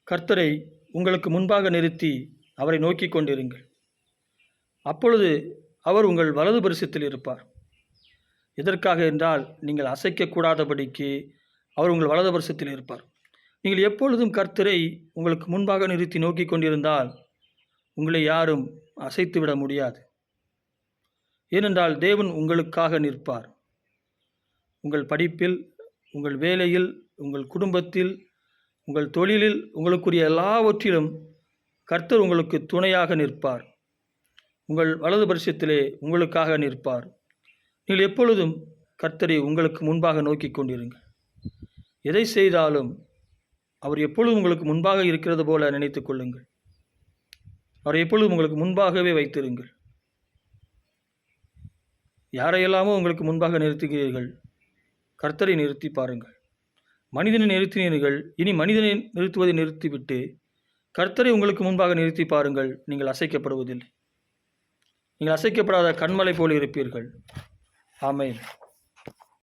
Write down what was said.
கர்த்தரை உங்களுக்கு முன்பாக நிறுத்தி அவரை நோக்கி கொண்டிருங்கள். அப்பொழுது அவர் உங்கள் வலது பரிசத்தில் இருப்பார். எதற்காக என்றால், நீங்கள் அசைக்கக்கூடாதபடிக்கு அவர் உங்கள் வலது பரிசத்தில் இருப்பார். நீங்கள் எப்பொழுதும் கர்த்தரை உங்களுக்கு முன்பாக நிறுத்தி நோக்கி கொண்டிருந்தால் உங்களை யாரும் அசைத்துவிட முடியாது. ஏனென்றால் தேவன் உங்களுக்காக நிற்பார். உங்கள் படிப்பில், உங்கள் வேலையில், உங்கள் குடும்பத்தில், உங்கள் தொழிலில், உங்களுக்குரிய எல்லாவற்றிலும் கர்த்தர் உங்களுக்கு துணையாக நிற்பார். உங்கள் வலது பரிசத்திலே உங்களுக்காக நிற்பார். நீங்கள் எப்பொழுதும் கர்த்தரை உங்களுக்கு முன்பாக நோக்கி கொண்டிருங்கள். எதை செய்தாலும் அவர் எப்பொழுதும் உங்களுக்கு முன்பாக இருக்கிறது போல நினைத்து கொள்ளுங்கள். அவரை எப்பொழுதும் உங்களுக்கு முன்பாகவே வைத்திருங்கள். யாரையெல்லாமோ உங்களுக்கு முன்பாக நிறுத்துகிறீர்கள், கர்த்தரை நிறுத்தி பாருங்கள். மனிதனை நிறுத்தினீர்கள், இனி மனிதனை நிறுத்துவதை நிறுத்திவிட்டு கர்த்தரை உங்களுக்கு முன்பாக நிறுத்தி பாருங்கள். நீங்கள் அசைக்கப்படுவதில்லை. நீங்கள் அசைக்கப்படாத கண்மலை போல் இருப்பீர்கள். ஆமென்.